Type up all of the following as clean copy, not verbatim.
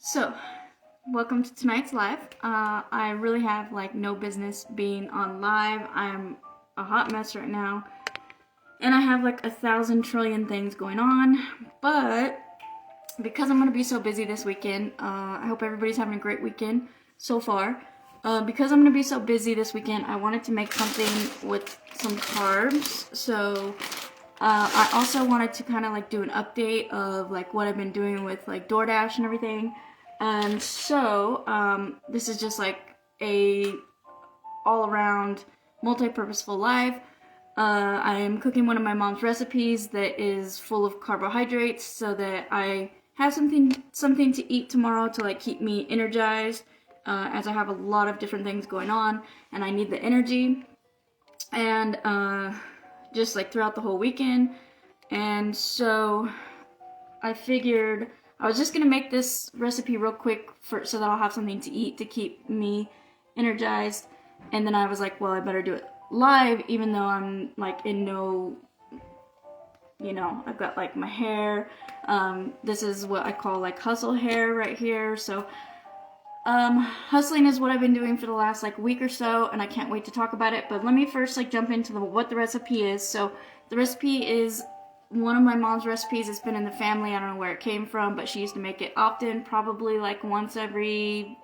So, welcome to tonight's live. I really have like no business being on live. I'm a hot mess right now, and I have like 1,000 trillion things going on. But because I'm gonna be so busy this weekend, I hope everybody's having a great weekend so far. Because I'm gonna be so busy this weekend, I wanted to make something with some carbs. So I also wanted to kind of like do an update of like what I've been doing with like DoorDash and everything. And so this is just like a all-around multi-purposeful live. I am cooking one of my mom's recipes that is full of carbohydrates so that I have something to eat tomorrow to like keep me energized, as I have a lot of different things going on and I need the energy. And just like throughout the whole weekend. And so I figured I was just gonna make this recipe real quick so that I'll have something to eat to keep me energized. And then I was like, well, I better do it live, even though I'm like in no, I've got like my hair. This is what I call like hustle hair right here. So hustling is what I've been doing for the last like week or so, and I can't wait to talk about it. But let me first like jump into what the recipe is. So the recipe is one of my mom's recipes. It's been in the family. I don't know where it came from, but she used to make it often, probably like once every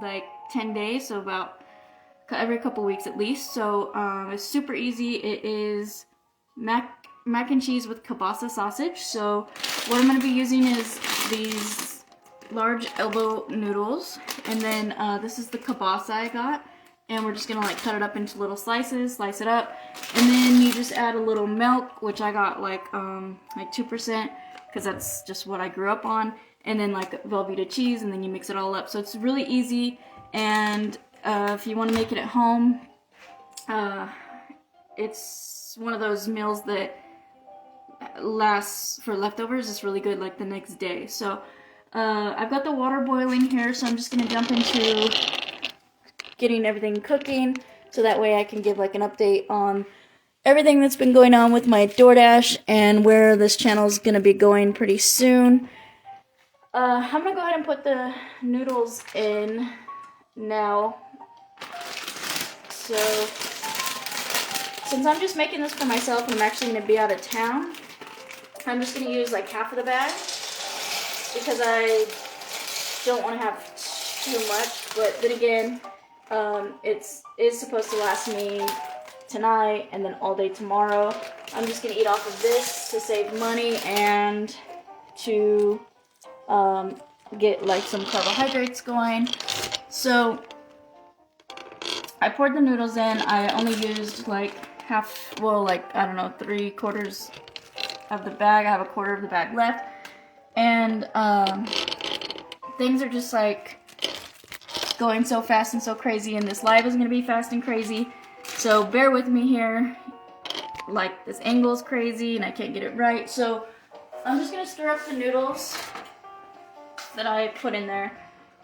like 10 days, so about every couple weeks at least. So it's super easy. It is mac and cheese with kielbasa sausage. So what I'm going to be using is these large elbow noodles, and then this is the kielbasa I got, and we're just gonna like cut it up into little slices, slice it up, and then you just add a little milk, which I got like 2%, because that's just what I grew up on, and then like Velveeta cheese, and then you mix it all up. So it's really easy, and if you want to make it at home, it's one of those meals that lasts for leftovers. It's really good like the next day. So I've got the water boiling here, so I'm just going to jump into getting everything cooking, so that way I can give like an update on everything that's been going on with my DoorDash and where this channel is going to be going pretty soon. I'm going to go ahead and put the noodles in now. So since I'm just making this for myself and I'm actually going to be out of town, I'm just going to use like half of the bag, because I don't want to have too much. But then again, it is supposed to last me tonight and then all day tomorrow. I'm just going to eat off of this to save money and to get like some carbohydrates going. So I poured the noodles in. I only used like half, well, like, I don't know, 3/4 of the bag. I have 1/4 of the bag left. And things are just like going so fast and so crazy, and this live is going to be fast and crazy, so bear with me here. Like, this angle is crazy and I can't get it right, so I'm just going to stir up the noodles that I put in there,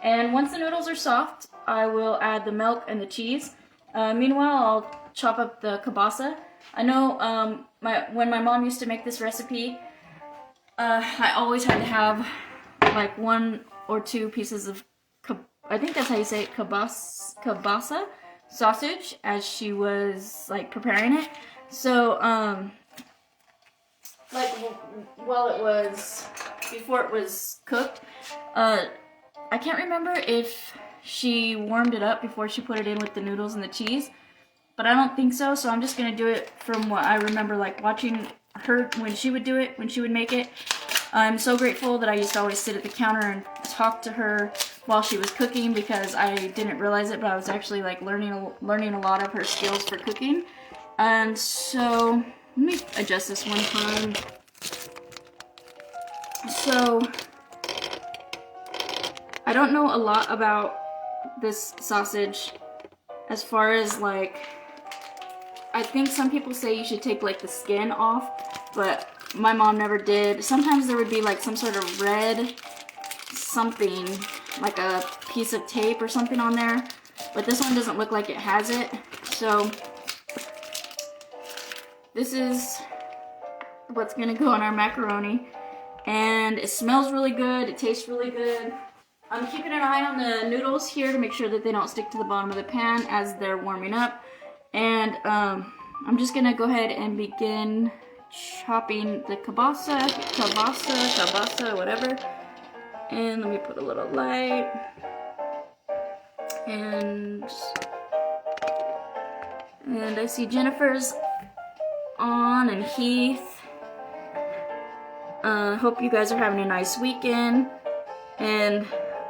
and once the noodles are soft, I will add the milk and the cheese. Meanwhile, I'll chop up the kielbasa. I know when my mom used to make this recipe, I always had to have like 1 or 2 pieces of, I think that's how you say it, kielbasa sausage, as she was like preparing it. So like while it was, before it was cooked, I can't remember if she warmed it up before she put it in with the noodles and the cheese, but I don't think so. So I'm just gonna do it from what I remember, like watching her when she would do it, when she would make it. I'm so grateful that I used to always sit at the counter and talk to her while she was cooking, because I didn't realize it, but I was actually like learning a lot of her skills for cooking. And so let me adjust this one time. So I don't know a lot about this sausage as far as like, I think some people say you should take like the skin off, but my mom never did. Sometimes there would be like some sort of red something, like a piece of tape or something on there, but this one doesn't look like it has it. So this is what's gonna go on our macaroni, and it smells really good, it tastes really good. I'm keeping an eye on the noodles here to make sure that they don't stick to the bottom of the pan as they're warming up. And I'm just gonna go ahead and begin chopping the kielbasa, whatever. And let me put a little light. And I see Jennifer's on and Heath. Hope you guys are having a nice weekend. And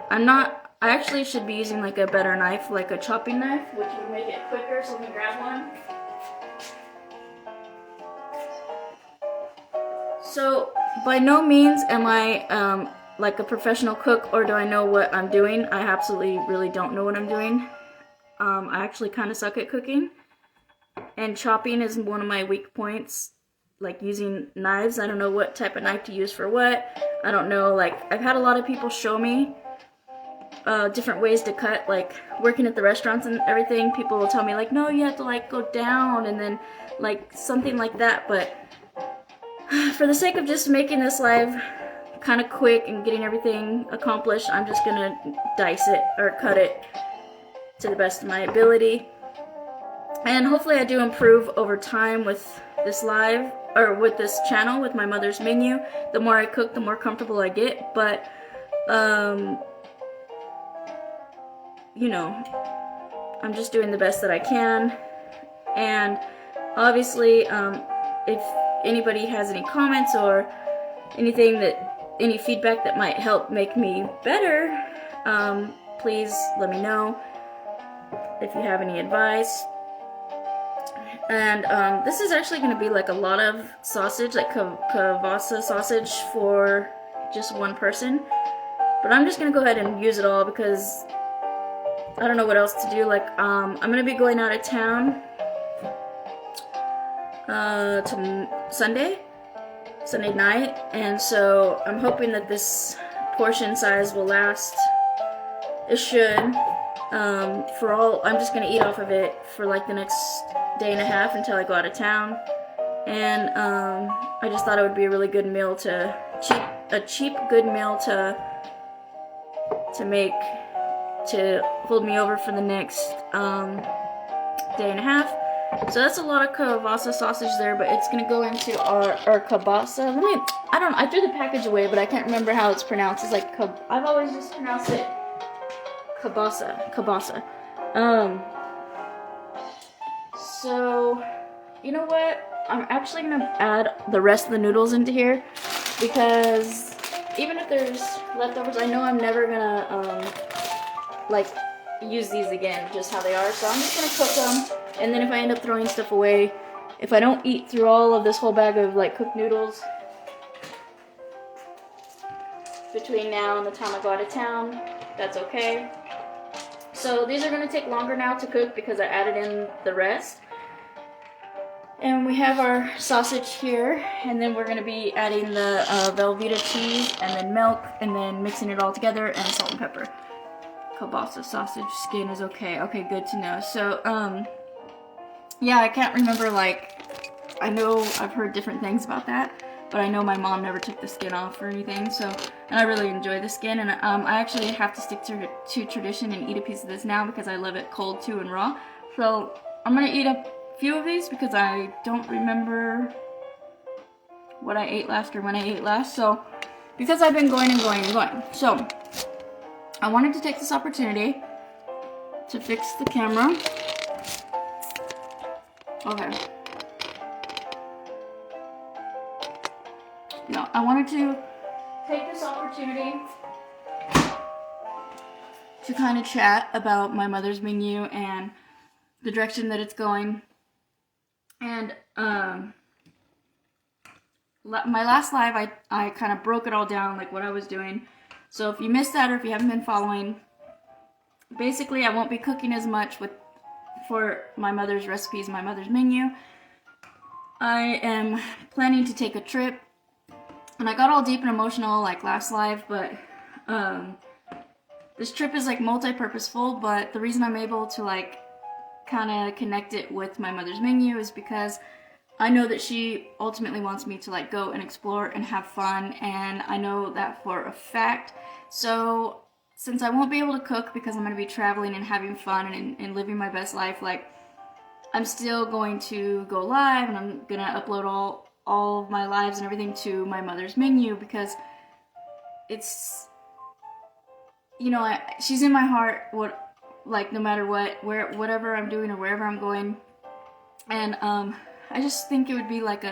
I actually should be using like a better knife, like a chopping knife, which would make it quicker, so let me grab one. So, by no means am I like a professional cook, or do I know what I'm doing. I absolutely really don't know what I'm doing. I actually kind of suck at cooking, and chopping is one of my weak points, like using knives. I don't know what type of knife to use for what. I don't know, like, I've had a lot of people show me different ways to cut, like working at the restaurants and everything. People will tell me like, no, you have to like go down and then like something like that, but for the sake of just making this live kind of quick and getting everything accomplished, I'm just gonna dice it or cut it to the best of my ability. And hopefully I do improve over time with this live, or with this channel, with my mother's menu. The more I cook, the more comfortable I get, but you know, I'm just doing the best that I can. And obviously, if anybody has any comments or anything any feedback that might help make me better, please let me know if you have any advice. And this is actually going to be like a lot of sausage, like Kielbasa sausage for just one person. But I'm just going to go ahead and use it all because I don't know what else to do. Like, I'm going to be going out of town to Sunday night, and so I'm hoping that this portion size will last. It should. I'm just gonna eat off of it for like the next day and a half until I go out of town. And I just thought it would be a really good meal a cheap good meal to make to hold me over for the next day and a half. So that's a lot of Kielbasa sausage there, but it's gonna go into our kielbasa. I threw the package away, but I can't remember how it's pronounced. It's like I've always just pronounced it kielbasa. So you know what? I'm actually gonna add the rest of the noodles into here because even if there's leftovers, I know I'm never gonna like use these again just how they are. So I'm just gonna cook them. And then if I end up throwing stuff away, if I don't eat through all of this whole bag of like cooked noodles between now and the time I go out of town, that's okay. So these are going to take longer now to cook because I added in the rest. And we have our sausage here, and then we're going to be adding the Velveeta cheese and then milk and then mixing it all together and salt and pepper. Kielbasa sausage skin is okay. Okay, good to know. So, yeah, I can't remember, like, I know I've heard different things about that, but I know my mom never took the skin off or anything, so, and I really enjoy the skin, and I actually have to stick to tradition and eat a piece of this now because I love it cold too and raw. So I'm gonna eat a few of these because I don't remember what I ate last or when I ate last, so, because I've been going and going and going. So, I wanted to take this opportunity to fix the camera. Okay. Yeah, I wanted to take this opportunity to kind of chat about my mother's menu and the direction that it's going. And my last live, I kind of broke it all down, like what I was doing. So if you missed that or if you haven't been following, basically I won't be cooking as much for my mother's recipes, my mother's menu. I am planning to take a trip, and I got all deep and emotional like last live, but this trip is like multi-purposeful, but the reason I'm able to like kind of connect it with my mother's menu is because I know that she ultimately wants me to like go and explore and have fun, and I know that for a fact. So since I won't be able to cook because I'm going to be traveling and having fun and living my best life, like, I'm still going to go live, and I'm going to upload all of my lives and everything to my mother's menu, because it's, you know, she's in my heart, like, no matter what, whatever I'm doing or wherever I'm going. And I just think it would be like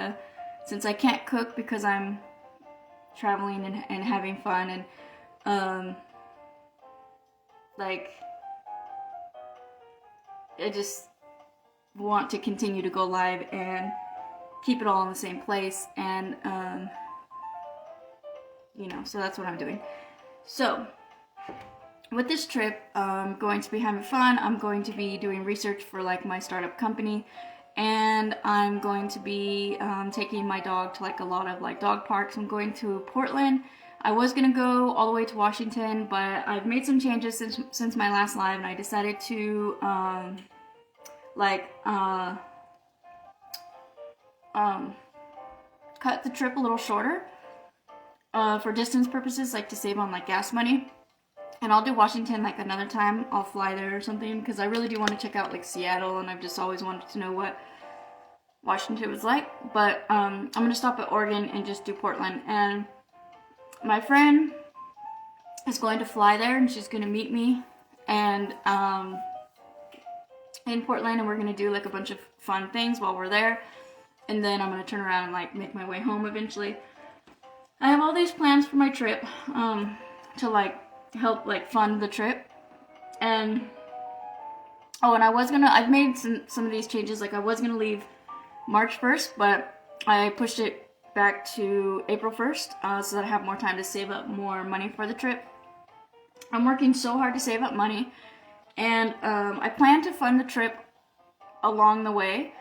since I can't cook because I'm traveling and having fun, and like, I just want to continue to go live and keep it all in the same place, and you know, so that's what I'm doing. So with this trip, I'm going to be having fun. I'm going to be doing research for like my startup company, and I'm going to be taking my dog to like a lot of like dog parks. I'm going to Portland. I was gonna go all the way to Washington, but I've made some changes since my last live, and I decided to cut the trip a little shorter for distance purposes, like to save on like gas money. And I'll do Washington like another time. I'll fly there or something, because I really do want to check out like Seattle, and I've just always wanted to know what Washington was like. But I'm gonna stop at Oregon and just do Portland. And my friend is going to fly there, and she's gonna meet me and in Portland, and we're gonna do like a bunch of fun things while we're there. And then I'm gonna turn around and like make my way home eventually. I have all these plans for my trip to like help like fund the trip. And oh, and I've made some of these changes. Like, I was gonna leave March 1st, but I pushed it back to April 1st so that I have more time to save up more money for the trip. I'm working so hard to save up money, and I plan to fund the trip along the way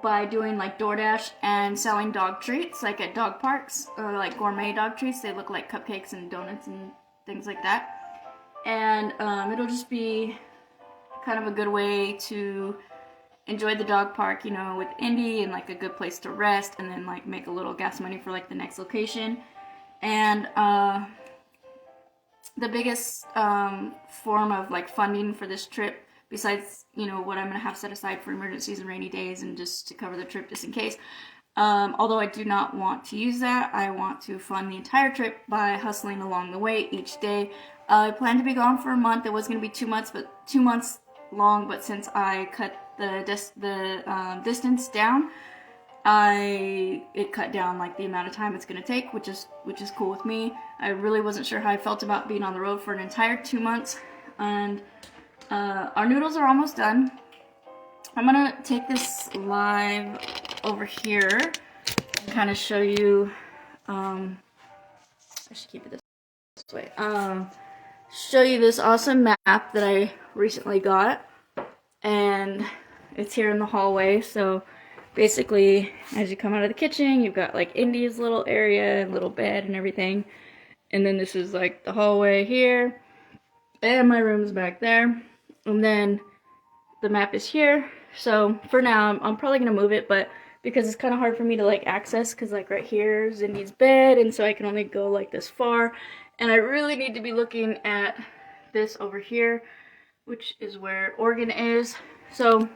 by doing like DoorDash and selling dog treats, like at dog parks, or like gourmet dog treats. They look like cupcakes and donuts and things like that. And it'll just be kind of a good way to enjoy the dog park, you know, with Indy, and like a good place to rest, and then like make a little gas money for like the next location. And the biggest form of like funding for this trip, besides, you know, what I'm gonna have set aside for emergencies and rainy days and just to cover the trip just in case, although I do not want to use that, I want to fund the entire trip by hustling along the way each day. I plan to be gone for a month. It was going to be 2 months, but 2 months long, but since I cut the distance down, it cut down like the amount of time it's going to take, which is cool with me. I really wasn't sure how I felt about being on the road for an entire 2 months. And our noodles are almost done. I'm gonna take this live over here and kind of show you, I should keep it this way, show you this awesome map that I recently got, and it's here in the hallway. So basically, as you come out of the kitchen, you've got like Indy's little area, little bed and everything, and then this is like the hallway here, and my room's back there, and then the map is here. So for now, I'm probably gonna move it, but because it's kind of hard for me to like access, because like right here is Indy's bed, and so I can only go like this far, and I really need to be looking at this over here, which is where Oregon is. So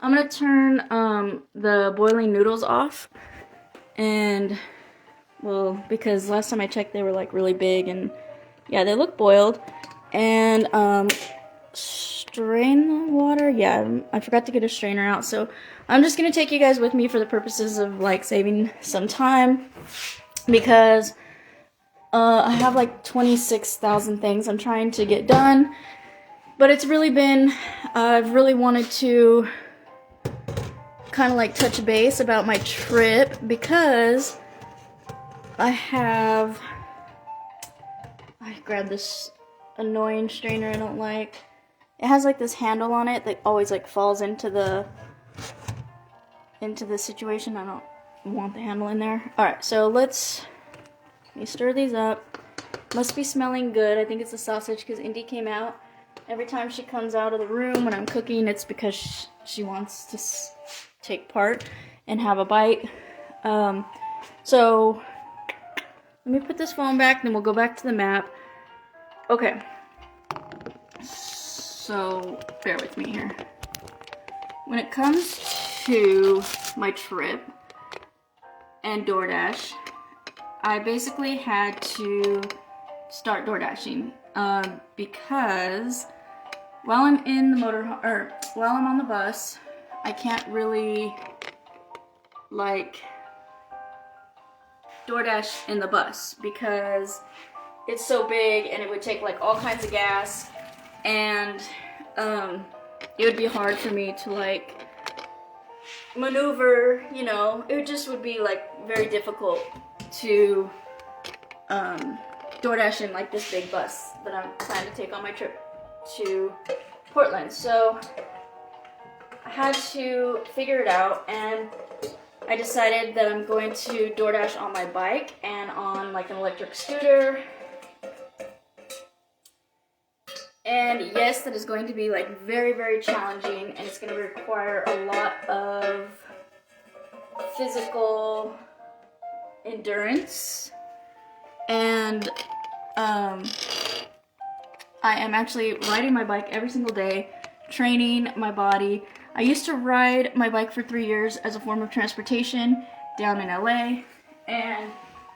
I'm gonna turn the boiling noodles off, and well, because last time I checked they were like really big, and yeah, they look boiled. And strain the water. Yeah, I forgot to get a strainer out, so I'm just gonna take you guys with me for the purposes of like saving some time, because I have like 26,000 things I'm trying to get done, but it's really been, I've really wanted to kind of like touch base about my trip, because I grabbed this annoying strainer I don't like. It has like this handle on it that always like falls into the situation. I don't want the handle in there. Alright, so let me stir these up. Must be smelling good. I think it's the sausage, because Indy came out. Every time she comes out of the room when I'm cooking, it's because she wants to take part and have a bite. So let me put this phone back, then we'll go back to the map. Okay. So, bear with me here. When it comes to my trip and DoorDash, I basically had to start DoorDashing because while I'm in the while I'm on the bus, I can't really like DoorDash in the bus because it's so big and it would take like all kinds of gas, and it would be hard for me to like maneuver, you know. It just would be like very difficult to DoorDash in like this big bus that I'm planning to take on my trip to Portland. So I had to figure it out, and I decided that I'm going to DoorDash on my bike and on like an electric scooter. And yes, that is going to be like very, very challenging, and it's going to require a lot of physical endurance. And I am actually riding my bike every single day, training my body. I used to ride my bike for 3 years as a form of transportation down in LA, and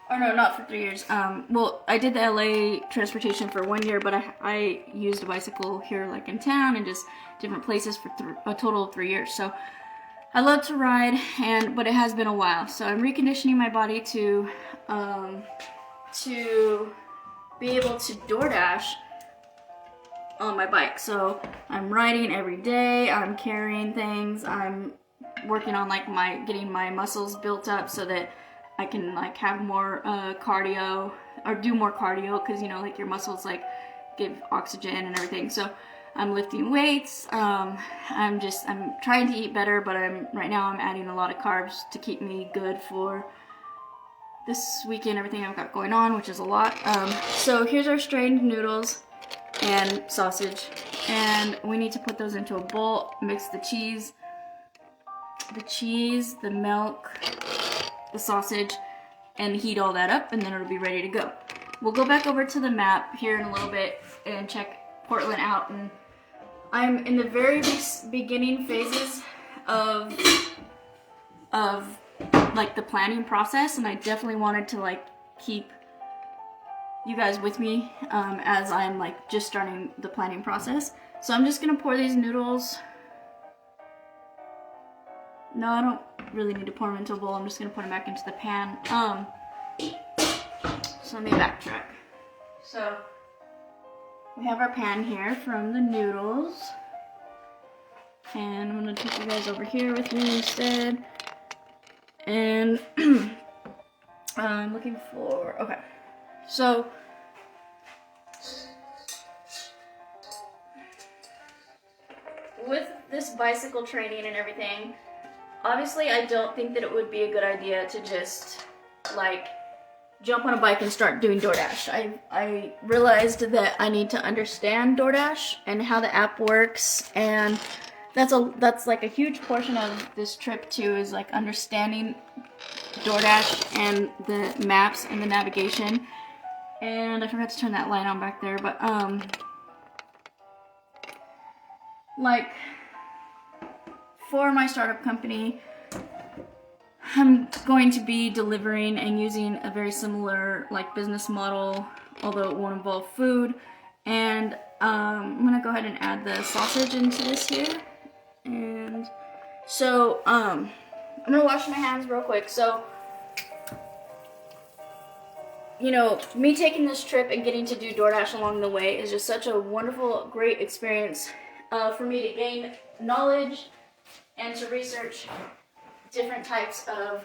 or no, not for 3 years. Well, I did the LA transportation for 1 year, but I used a bicycle here, like in town, and just different places for a total of 3 years. So I love to ride, but it has been a while. So I'm reconditioning my body to be able to DoorDash on my bike. So I'm riding every day. I'm carrying things. I'm working on like getting my muscles built up so that I can like have more cardio, or do more cardio, because you know, like your muscles like give oxygen and everything. So I'm lifting weights. I'm trying to eat better, but right now I'm adding a lot of carbs to keep me good for this weekend, everything I've got going on, which is a lot. So here's our strained noodles and sausage, and we need to put those into a bowl, mix the cheese, the milk, the sausage, and heat all that up, and then it'll be ready to go. We'll go back over to the map here in a little bit and check Portland out, and I'm in the very beginning phases of like the planning process, and I definitely wanted to like keep you guys with me as I'm like just starting the planning process. So I'm just gonna pour these noodles. No, I don't really need to pour them into a bowl. I'm just gonna put them back into the pan. So let me backtrack. So we have our pan here from the noodles, and I'm gonna take you guys over here with me instead. And I'm looking for, okay. So with this bicycle training and everything, obviously I don't think that it would be a good idea to just like jump on a bike and start doing DoorDash. I realized that I need to understand DoorDash and how the app works, and that's like a huge portion of this trip too, is like understanding DoorDash and the maps and the navigation. And I forgot to turn that light on back there, but like for my startup company, I'm going to be delivering and using a very similar like business model, although it won't involve food. And I'm gonna go ahead and add the sausage into this here. And so I'm gonna wash my hands real quick. So, you know, me taking this trip and getting to do DoorDash along the way is just such a wonderful, great experience for me to gain knowledge and to research different types of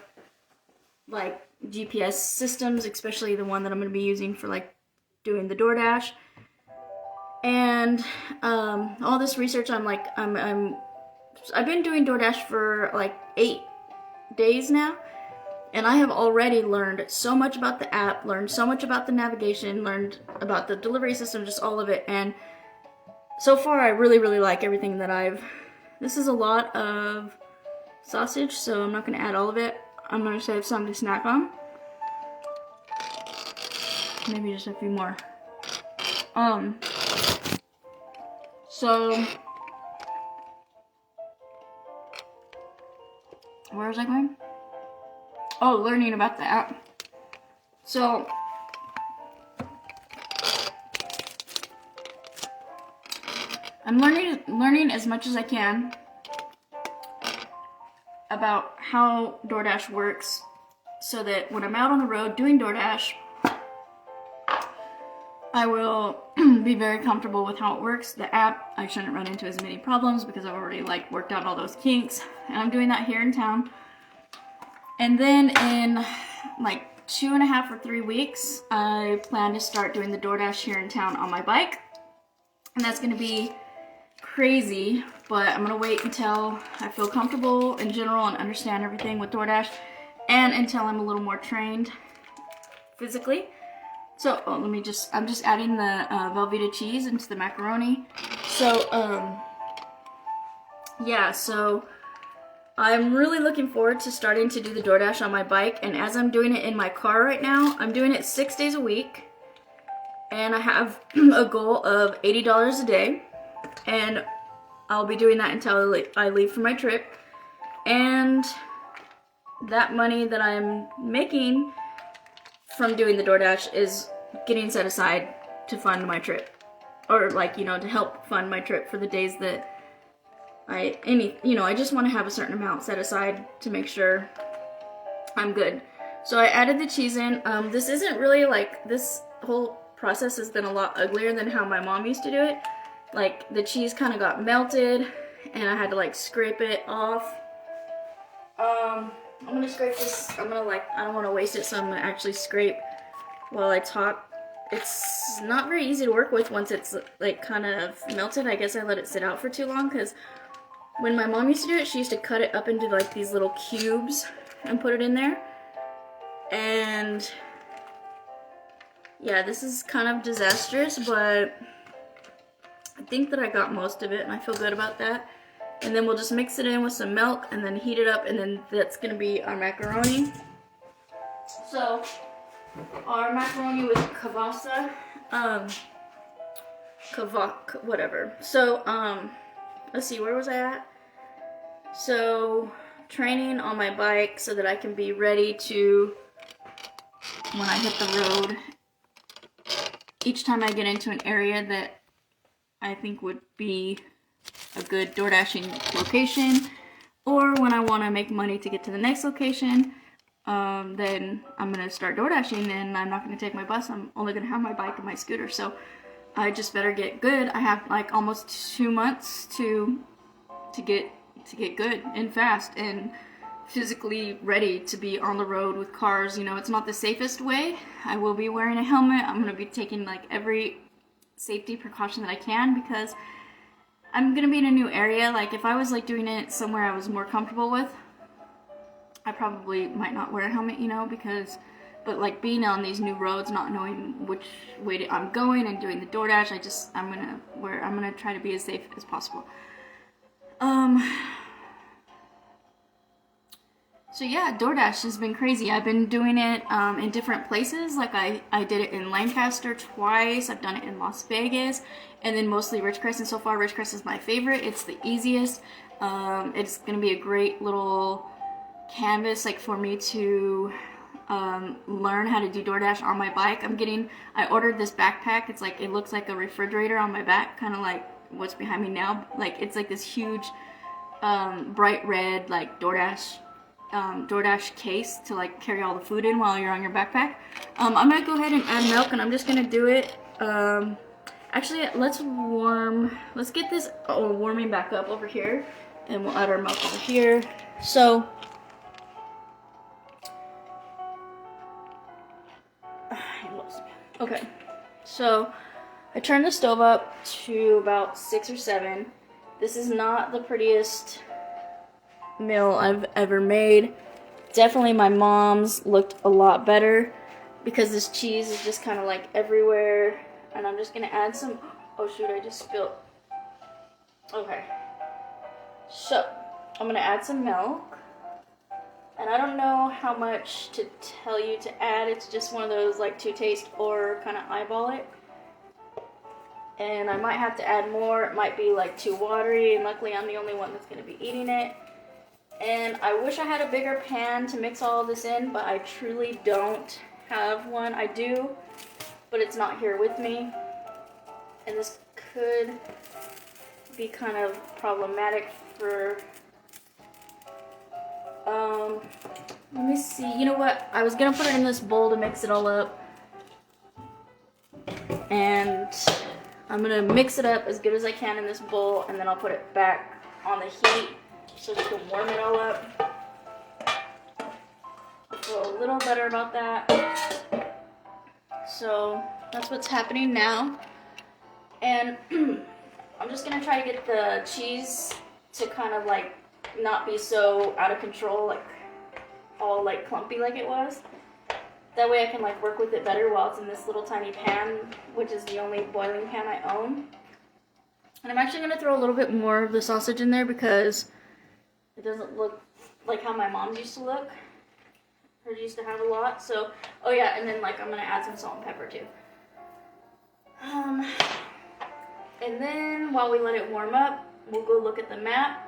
like GPS systems, especially the one that I'm going to be using for like doing the DoorDash. And all this research, I've been doing DoorDash for like 8 days now, and I have already learned so much about the app, learned so much about the navigation, learned about the delivery system, just all of it. And so far I really, really like everything that this is a lot of sausage, so I'm not going to add all of it. I'm going to save some to snack on. Maybe just a few more. So where was I going? Oh, learning about the app. So I'm learning as much as I can about how DoorDash works, so that when I'm out on the road doing DoorDash, I will be very comfortable with how it works. The app, I shouldn't run into as many problems because I've already like worked out all those kinks, and I'm doing that here in town. And then in like 2.5 or 3 weeks, I plan to start doing the DoorDash here in town on my bike, and that's gonna be crazy, but I'm gonna wait until I feel comfortable in general and understand everything with DoorDash, and until I'm a little more trained physically. So I'm just adding the Velveeta cheese into the macaroni. So yeah, so I'm really looking forward to starting to do the DoorDash on my bike, and as I'm doing it in my car right now, I'm doing it 6 days a week, and I have a goal of $80 a day, and I'll be doing that until I leave for my trip. And that money that I'm making from doing the DoorDash is getting set aside to fund my trip, or like, you know, to help fund my trip for the days that I just want to have a certain amount set aside to make sure I'm good. So I added the cheese in. This isn't really like, this whole process has been a lot uglier than how my mom used to do it. Like, the cheese kind of got melted and I had to like scrape it off. I'm gonna scrape this. I don't want to waste it, so I'm gonna actually scrape while I talk. It's not very easy to work with once it's like kind of melted. I guess I let it sit out for too long, because when my mom used to do it, she used to cut it up into like these little cubes and put it in there. And yeah, this is kind of disastrous, but I think that I got most of it and I feel good about that. And then we'll just mix it in with some milk and then heat it up, and then that's gonna be our macaroni. So our macaroni with kielbasa, whatever. So let's see, where was I at? So training on my bike so that I can be ready to, when I hit the road, each time I get into an area that I think would be a good DoorDashing location, or when I want to make money to get to the next location, then I'm going to start DoorDashing, and I'm not going to take my bus. I'm only going to have my bike and my scooter. So I just better get good. I have like almost 2 months to get good and fast and physically ready to be on the road with cars. You know, it's not the safest way. I will be wearing a helmet. I'm going to be taking like every safety precaution that I can, because I'm going to be in a new area. Like, if I was like doing it somewhere I was more comfortable with, I probably might not wear a helmet, you know, but like being on these new roads, not knowing which way I'm going and doing the DoorDash, I'm gonna try to be as safe as possible. So yeah, DoorDash has been crazy. I've been doing it in different places. Like I did it in Lancaster twice. I've done it in Las Vegas, and then mostly Ridgecrest. And so far, Ridgecrest is my favorite. It's the easiest. It's gonna be a great little canvas, like, for me to learn how to do DoorDash on my bike. I ordered this backpack. It's like, it looks like a refrigerator on my back, kind of like what's behind me now. Like, it's like this huge bright red like DoorDash case to like carry all the food in while you're on your backpack. I'm gonna go ahead and add milk, and I'm just gonna do it. Actually, let's get this warming back up over here, and we'll add our milk over here. So okay, so I turned the stove up to about 6 or 7. This is not the prettiest meal I've ever made. Definitely my mom's looked a lot better, because this cheese is just kind of like everywhere. And I'm just gonna add some, oh shoot, I just spilled. Okay, so I'm gonna add some milk, and I don't know how much to tell you to add. It's just one of those like to taste or kind of eyeball it. and I might have to add more. It might be like too watery, and luckily I'm the only one that's going to be eating it. And I wish I had a bigger pan to mix all of this in, but I truly don't have one. I do, but it's not here with me. And this could be kind of problematic for, let me see. You know what? I was going to put it in this bowl to mix it all up. And I'm going to mix it up as good as I can in this bowl, and then I'll put it back on the heat so we can warm it all up. I feel a little better about that. So that's what's happening now. And I'm just gonna try to get the cheese to kind of like not be so out of control, like all like clumpy like it was. That way I can like work with it better while it's in this little tiny pan, which is the only boiling pan I own. And I'm actually gonna throw a little bit more of the sausage in there because it doesn't look like how my mom's used to look. Hers used to have a lot. So, oh yeah, and then like I'm gonna add some salt and pepper too. And then while we let it warm up, we'll go look at the map.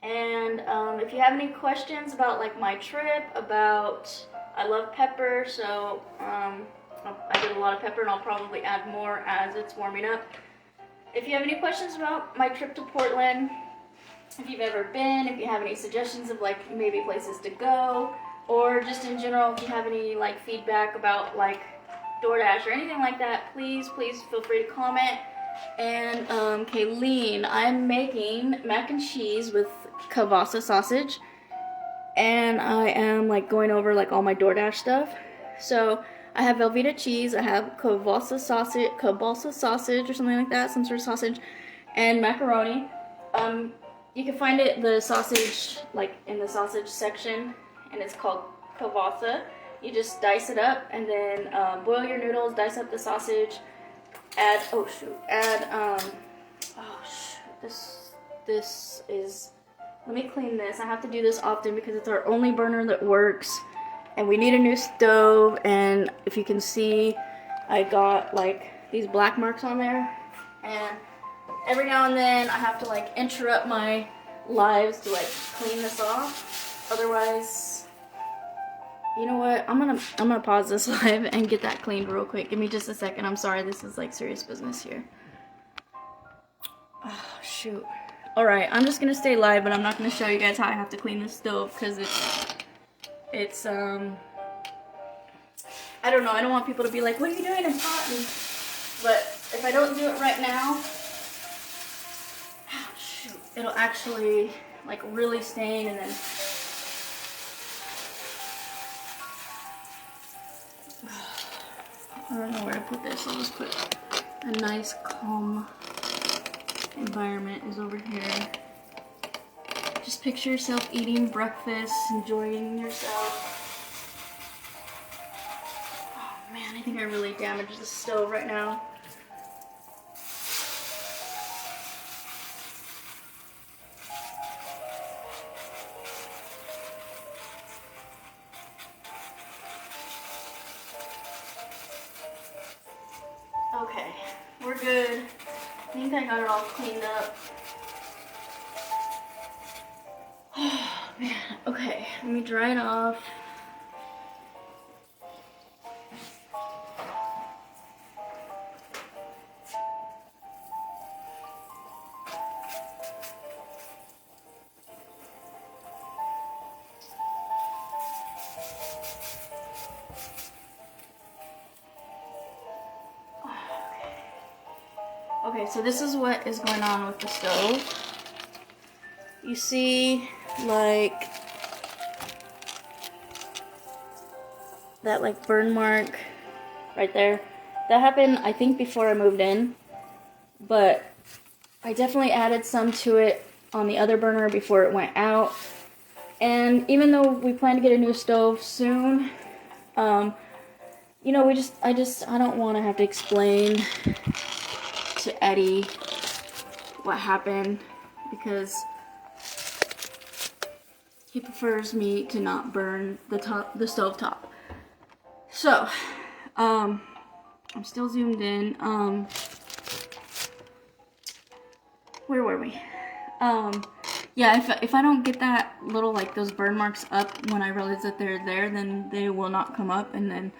And if you have any questions about like my trip, I love pepper, so I did a lot of pepper, and I'll probably add more as it's warming up. If you have any questions about my trip to Portland, if you've ever been, if you have any suggestions of like maybe places to go, or just in general, if you have any like feedback about like DoorDash or anything like that, please feel free to comment. And Kayleen, I'm making mac and cheese with Kielbasa sausage, and I am like going over like all my DoorDash stuff. So I have Velveeta cheese, I have Kielbasa sausage or something like that, some sort of sausage, and macaroni. You can find the sausage like in the sausage section, and it's called Kielbasa. You just dice it up and then boil your noodles, dice up the sausage, add, this is, let me clean this. I have to do this often because it's our only burner that works, and we need a new stove. And if you can see, I got like these black marks on there, and every now and then I have to like interrupt my lives to like clean this off. Otherwise, you know what? I'm gonna pause this live and get that cleaned real quick. Give me just a second. I'm sorry, this is like serious business here. Oh shoot. Alright, I'm just gonna stay live, but I'm not gonna show you guys how I have to clean this stove because it's I don't know, I don't want people to be like, what are you doing? It's hot. But if I don't do it right now, oh, shoot, it'll actually like really stain, and then I don't know where to put this. I'll just put a nice calm environment is over here. Just picture yourself eating breakfast, enjoying yourself. Oh man, I think I really damaged the stove right now. Okay, we're good. I think I got it all cleaned up. Oh man, okay, let me dry it off. Okay, so this is what is going on with the stove. You see, like, that, like, burn mark right there. That happened, I think, before I moved in. But I definitely added some to it on the other burner before it went out. And even though we plan to get a new stove soon, you know, I don't want to have to explain to Eddie what happened, because he prefers me to not burn the stove top. So, I'm still zoomed in. where were we? Yeah, if I don't get that little, like, those burn marks up when I realize that they're there, then they will not come up, and then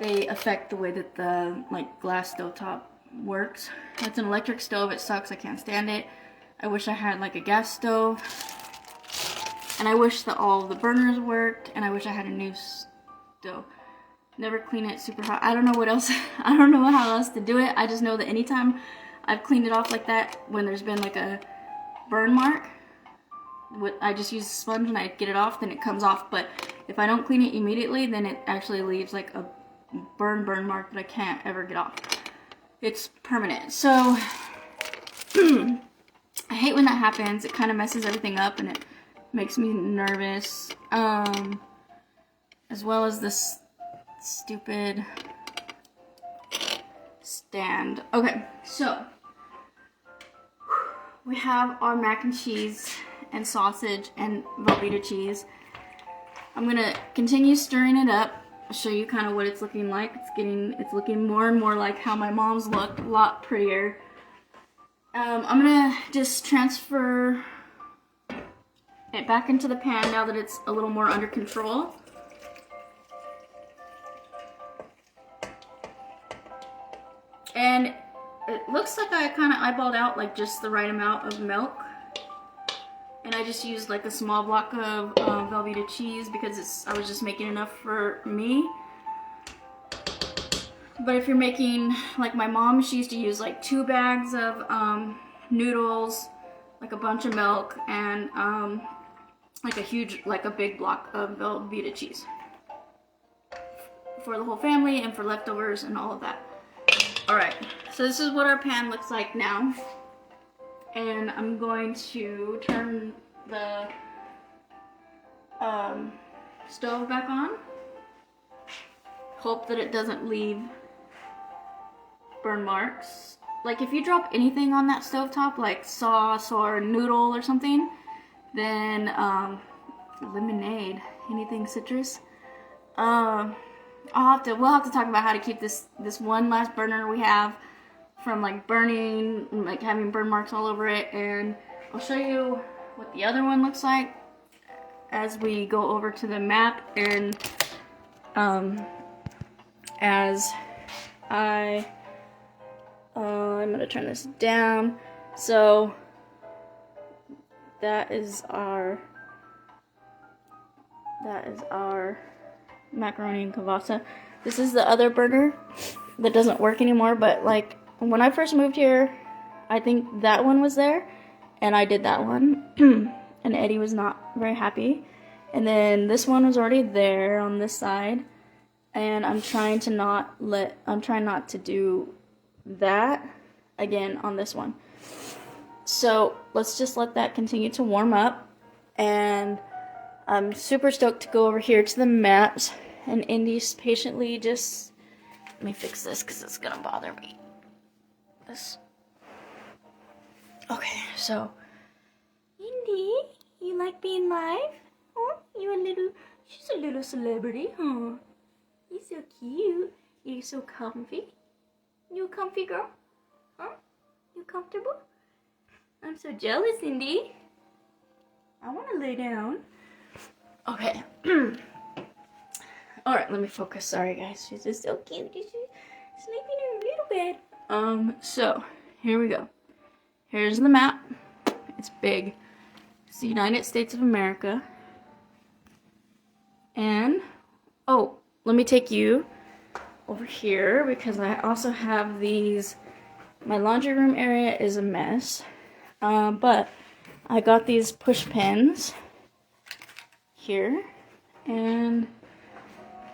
they affect the way that the, like, glass stovetop works. It's an electric stove. It sucks. I can't stand it. I wish I had, like, a gas stove, and I wish that all the burners worked, and I wish I had a new stove. Never clean it super hot. I don't know what else. I don't know how else to do it. I just know that anytime I've cleaned it off like that, when there's been like a burn mark, I just use a sponge and I get it off, then it comes off. But if I don't clean it immediately, then it actually leaves like a burn mark that I can't ever get off. It's permanent. So I hate when that happens. It kind of messes everything up and it makes me nervous. As well as this stupid stand. Okay, so we have our mac and cheese and sausage and Velveeta cheese. I'm gonna continue stirring it up. I'll show you kind of what it's looking like. It's looking more and more like how my mom's looked, a lot prettier. I'm gonna just transfer it back into the pan now that it's a little more under control. And it looks like I kind of eyeballed out like just the right amount of milk. And I just used like a small block of Velveeta cheese because I was just making enough for me. But if you're making, like my mom, she used to use like 2 bags of noodles, like a bunch of milk, and like a big block of Velveeta cheese. For the whole family and for leftovers and all of that. Alright, so this is what our pan looks like now. And I'm going to turn the stove back on. Hope that it doesn't leave burn marks. Like if you drop anything on that stovetop, like sauce or noodle or something, then lemonade, anything citrus. We'll have to talk about how to keep this one last burner we have from like burning, like having burn marks all over it, and I'll show you what the other one looks like as we go over to the map, and as I'm gonna turn this down. So that is our macaroni and kielbasa. This is the other burner that doesn't work anymore, but like when I first moved here, I think that one was there and I did that one and Eddie was not very happy. And then this one was already there on this side, and I'm trying not to do that again on this one. So let's just let that continue to warm up, and I'm super stoked to go over here to the maps. And Indy's patiently just, let me fix this because it's gonna bother me. This. Okay, so Indy, you like being live? Huh? She's a little celebrity, huh? You're so cute. You're so comfy. You a comfy girl? Huh? You comfortable? I'm so jealous, Indy. I wanna lay down. Okay. Alright, let me focus. Sorry, guys. She's just so cute. She's sleeping in her little bed. So, here we go. Here's the map. It's big. It's the United States of America. And, oh, let me take you over here because I also have these. My laundry room area is a mess. But I got these push pins here. And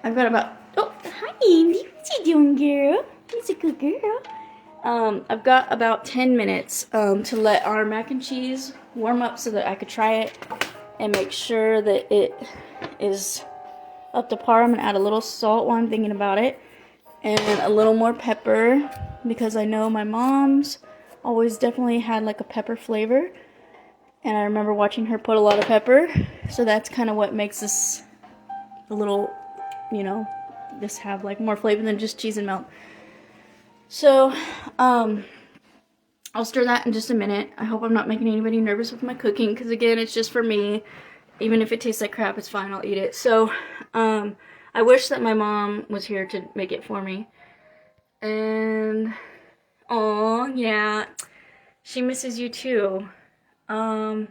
I've got about, oh, hi Indy, what you doing, girl? You're a good girl. I've got about 10 minutes to let our mac and cheese warm up so that I could try it and make sure that it is up to par. I'm gonna add a little salt while I'm thinking about it, and a little more pepper because I know my mom's always definitely had like a pepper flavor, and I remember watching her put a lot of pepper, so that's kind of what makes this a little, you know, just have like more flavor than just cheese and milk. So I'll stir that in just a minute. I hope I'm not making anybody nervous with my cooking, because again, it's just for me. Even if it tastes like crap, it's fine, I'll eat it. So, I wish that my mom was here to make it for me. And, oh yeah, she misses you too. Kayleen,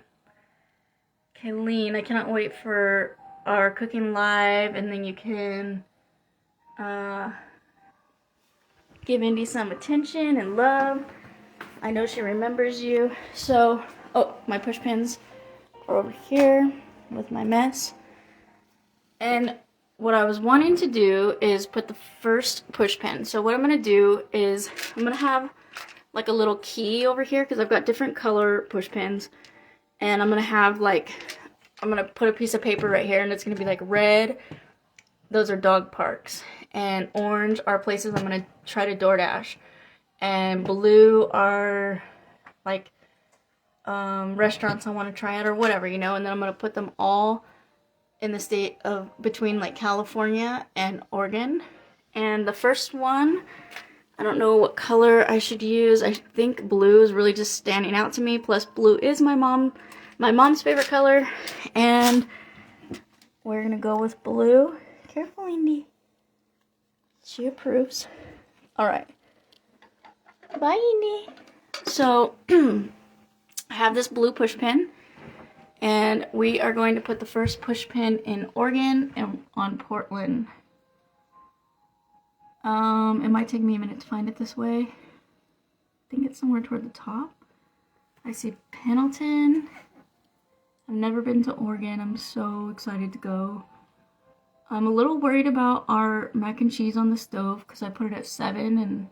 I cannot wait for our cooking live, and then you can, give Indy some attention and love. I know she remembers you. So, oh, my push pins are over here with my mess. And what I was wanting to do is put the first push pin. So what I'm going to do is I'm going to have like a little key over here, because I've got different color push pins. And I'm going to have like, I'm going to put a piece of paper right here, and it's going to be like red. Those are dog parks. And orange are places I'm going to try to DoorDash. And blue are like restaurants I want to try out or whatever, you know. And then I'm going to put them all in the state of between like California and Oregon. And the first one, I don't know what color I should use. I think blue is really just standing out to me. Plus blue is my mom's favorite color. And we're going to go with blue. Careful, Indy. She approves. Alright. Bye, Indy. So, I have this blue push pin. And we are going to put the first push pin in Oregon and on Portland. It might take me a minute to find it this way. I think it's somewhere toward the top. I see Pendleton. I've never been to Oregon. I'm so excited to go. I'm a little worried about our mac and cheese on the stove because I put it at 7, and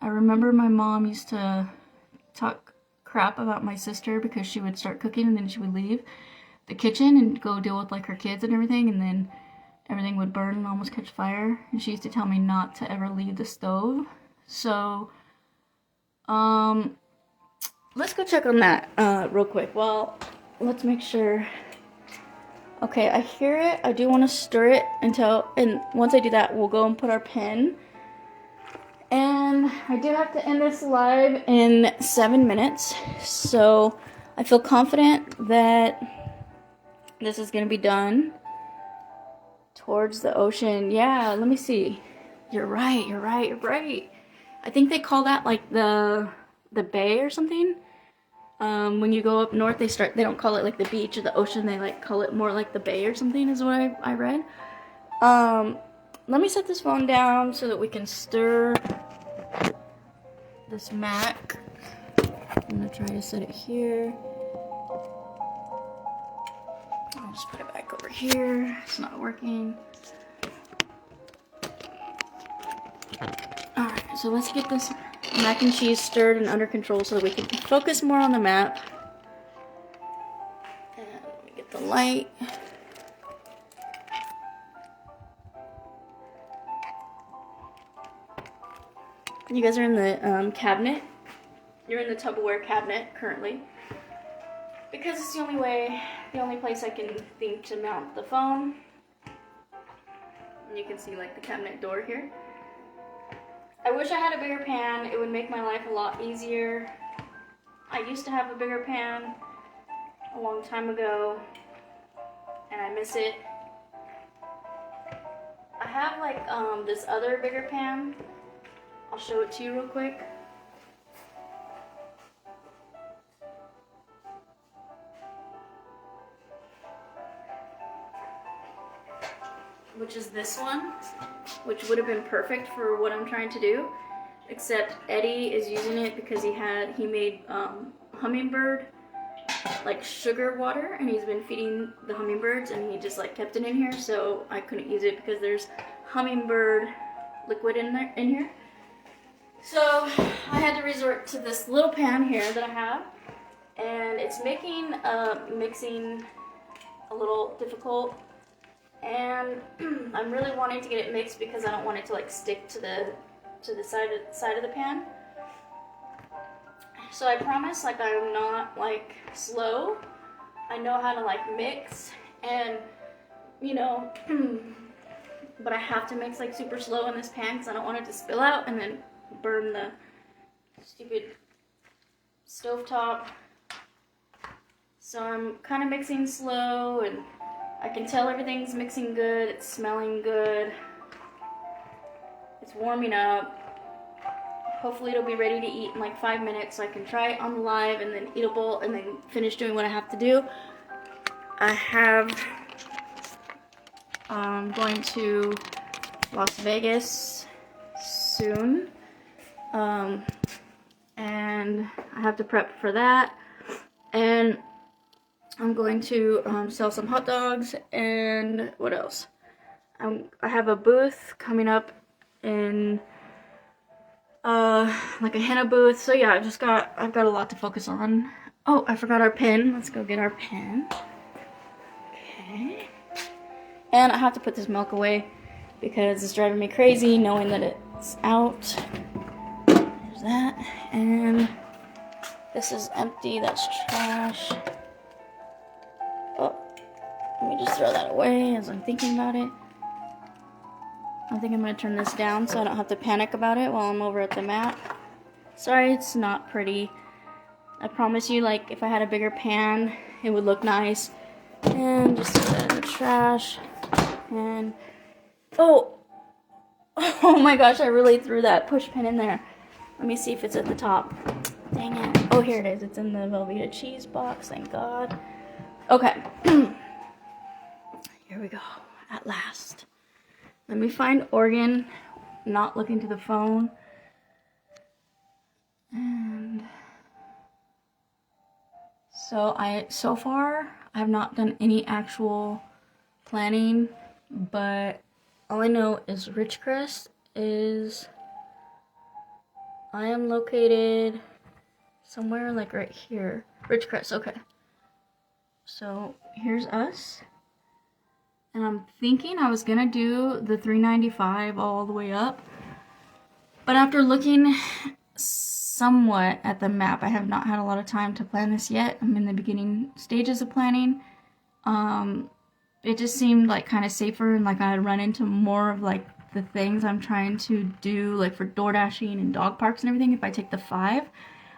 I remember my mom used to talk crap about my sister because she would start cooking and then she would leave the kitchen and go deal with like her kids and everything, and then everything would burn and almost catch fire, and she used to tell me not to ever leave the stove. So let's go check on that real quick. Well, let's make sure. Okay, I hear it. I do want to stir it and once I do that, we'll go and put our pin. And I do have to end this live in 7 minutes, so I feel confident that this is going to be done towards the ocean. Yeah, let me see. You're right. I think they call that like the bay or something. When you go up north, they don't call it like the beach or the ocean, they like call it more like the bay or something, is what I read. Let me set this phone down so that we can stir this mac. I'm gonna try to set it here. I'll just put it back over here. It's not working. Alright, so let's get this mac and cheese stirred and under control so that we can focus more on the map. And let me get the light. You guys are in the cabinet. You're in the Tupperware cabinet currently. Because it's the only place I can think to mount the phone. And you can see like the cabinet door here. I wish I had a bigger pan. It would make my life a lot easier. I used to have a bigger pan a long time ago, and I miss it. I have like this other bigger pan. I'll show it to you real quick. Which is this one, which would have been perfect for what I'm trying to do, except Eddie is using it because he made hummingbird like sugar water, and he's been feeding the hummingbirds, and he just like kept it in here, so I couldn't use it because there's hummingbird liquid in here. So I had to resort to this little pan here that I have, and it's making mixing a little difficult. And I'm really wanting to get it mixed because I don't want it to like stick to the side of the pan. So I promise, like, I'm not like slow. I know how to like mix, and you know, but I have to mix like super slow in this pan because I don't want it to spill out and then burn the stupid stovetop. So I'm kind of mixing slow, and I can tell everything's mixing good. It's smelling good. It's warming up. Hopefully it'll be ready to eat in like 5 minutes so I can try it on the live and then eatable and then finish doing what I have to do. I have going to Las Vegas soon, and I have to prep for that, and I'm going to sell some hot dogs, and what else? I have a booth coming up in like a henna booth. So yeah, I've got a lot to focus on. Oh, I forgot our pen. Let's go get our pen. Okay. And I have to put this milk away because it's driving me crazy knowing that it's out. There's that. And this is empty. That's trash. Oh, let me just throw that away as I'm thinking about it. I think I'm going to turn this down so I don't have to panic about it while I'm over at the mat. Sorry, it's not pretty. I promise you, like, if I had a bigger pan, it would look nice. And just throw that in the trash. And, oh my gosh, I really threw that push pin in there. Let me see if it's at the top. Dang it. Oh, here it is. It's in the Velveeta cheese box, thank God. Okay. Here we go, at last. Let me find Oregon, not looking to the phone. And so far, I have not done any actual planning, but all I know is Ridgecrest is, I am located somewhere like right here. Ridgecrest, okay. So here's us. And I'm thinking I was gonna do the $3.95 all the way up. But after looking somewhat at the map, I have not had a lot of time to plan this yet. I'm in the beginning stages of planning. It just seemed like kind of safer, and like I'd run into more of like the things I'm trying to do, like for door dashing and dog parks and everything, if I take the 5.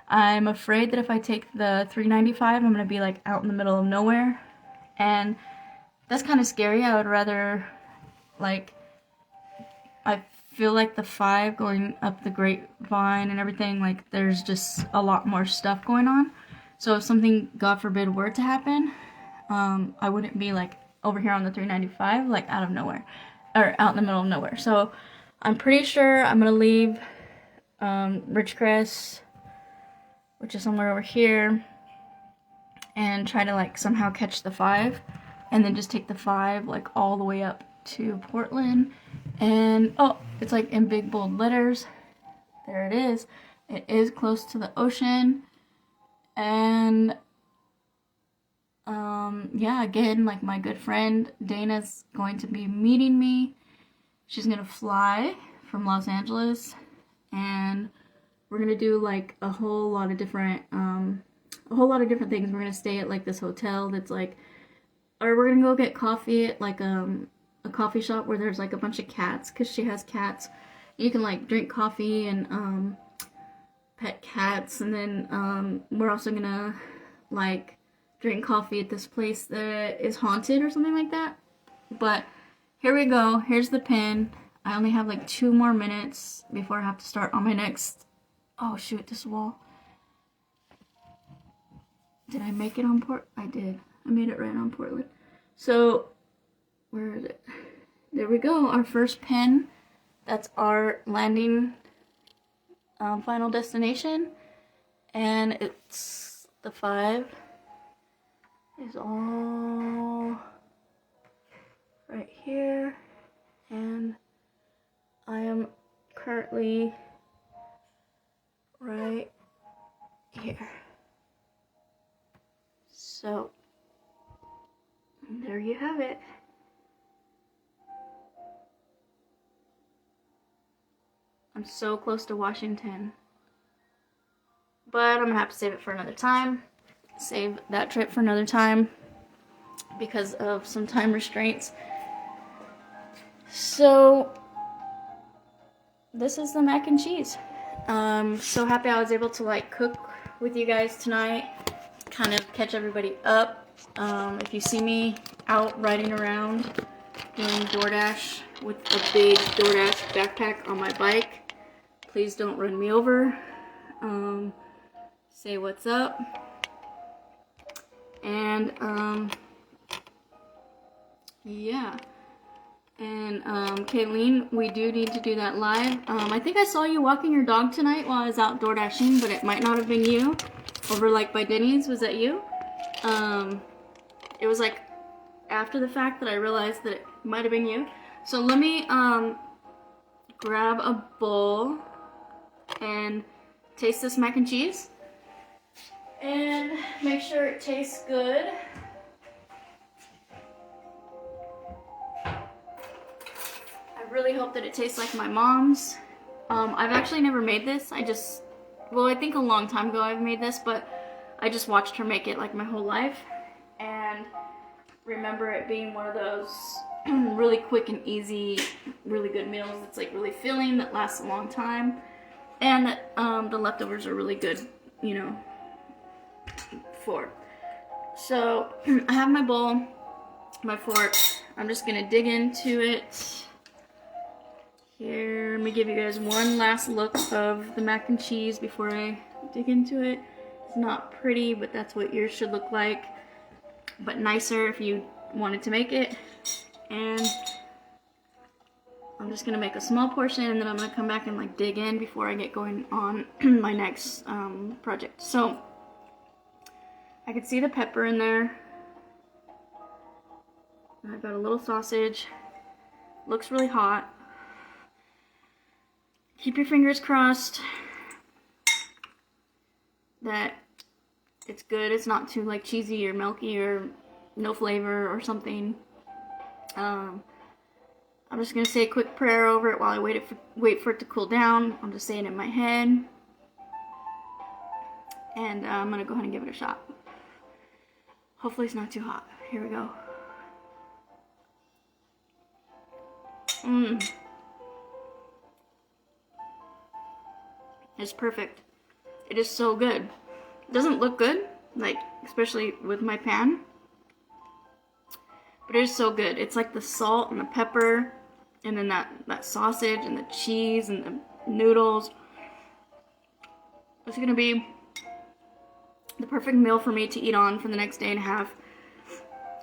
I'm afraid that if I take the $3.95, I'm gonna be like out in the middle of nowhere. And that's kind of scary. I would rather, like, I feel like the 5 going up the grapevine and everything, like, there's just a lot more stuff going on. So if something, God forbid, were to happen, I wouldn't be, like, over here on the $3.95, like, out of nowhere, or out in the middle of nowhere. So I'm pretty sure I'm going to leave Ridgecrest, which is somewhere over here, and try to, like, somehow catch the 5. And then just take the 5 like all the way up to Portland. And oh, it's like in big bold letters. There it is. It is close to the ocean. And yeah, again, like my good friend Dana's going to be meeting me. She's gonna fly from Los Angeles, and we're gonna do like a whole lot of different things. We're gonna stay at like this hotel that's like, or we're gonna go get coffee at like a coffee shop where there's like a bunch of cats, because she has cats. You can like drink coffee and pet cats, and then we're also gonna like drink coffee at this place that is haunted or something like that. But here we go. Here's the pin. I only have like 2 more minutes before I have to start on my next. Oh shoot, this wall. Did I make it on port? I did. I made it right on Portland. So, where is it? There we go, our first pin. That's our landing final destination. And it's the 5 is all right here. And I am currently right here. So, there you have it. I'm so close to Washington. But I'm gonna have to save it for another time. Save that trip for another time because of some time restraints. So, this is the mac and cheese. So happy I was able to like cook with you guys tonight, kind of catch everybody up. If you see me out riding around doing DoorDash with a big DoorDash backpack on my bike, please don't run me over. Say what's up. And yeah. And Kayleen, we do need to do that live. I think I saw you walking your dog tonight while I was out door dashing, but it might not have been you. Over like by Denny's, was that you? It was like after the fact that I realized that it might have been you. So let me grab a bowl and taste this mac and cheese and make sure it tastes good. I really hope that it tastes like my mom's. I've actually never made this. I think a long time ago I've made this, but I just watched her make it like my whole life and remember it being one of those really quick and easy, really good meals that's like really filling, that lasts a long time, and that the leftovers are really good, you know, for. So I have my bowl, my fork. I'm just gonna dig into it. Here, let me give you guys one last look of the mac and cheese before I dig into it. It's not pretty, but that's what yours should look like, but nicer if you wanted to make it. And I'm just gonna make a small portion, and then I'm gonna come back and like dig in before I get going on my next project. So I can see the pepper in there. I've got a little sausage. Looks really hot. Keep your fingers crossed that it's good. It's not too like cheesy or milky or no flavor or something. I'm just gonna say a quick prayer over it while I wait for it to cool down. I'm just saying it in my head, and I'm gonna go ahead and give it a shot. Hopefully it's not too hot. Here we go. It's perfect. It is so good. It doesn't look good, like especially with my pan, but it is so good. It's like the salt and the pepper, and then that sausage and the cheese and the noodles. It's gonna be the perfect meal for me to eat on for the next day and a half,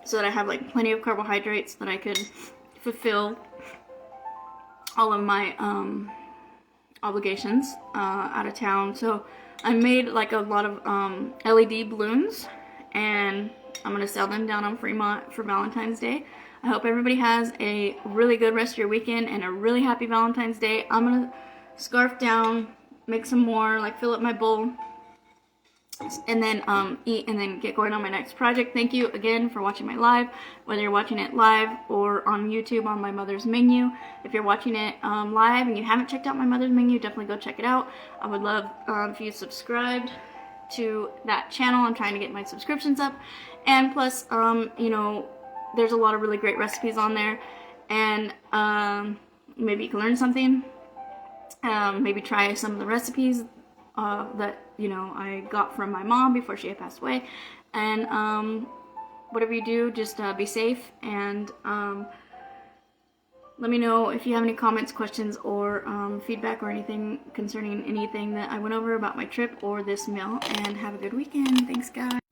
so that I have like plenty of carbohydrates, that I could fulfill all of my obligations out of town. So I made like a lot of LED balloons, and I'm gonna sell them down on Fremont for Valentine's Day. I hope everybody has a really good rest of your weekend and a really happy Valentine's Day. I'm gonna scarf down, make some more, like fill up my bowl, and then eat, and then get going on my next project. Thank you again for watching my live, whether you're watching it live or on YouTube on my mother's menu. If you're watching it live and you haven't checked out my mother's menu, definitely go check it out. I would love if you subscribed to that channel. I'm trying to get my subscriptions up, and plus you know, there's a lot of really great recipes on there, and maybe you can learn something. Maybe try some of the recipes that, you know, I got from my mom before she had passed away. And whatever you do, just be safe, and let me know if you have any comments, questions, or feedback or anything concerning anything that I went over about my trip or this meal. And have a good weekend. Thanks, guys.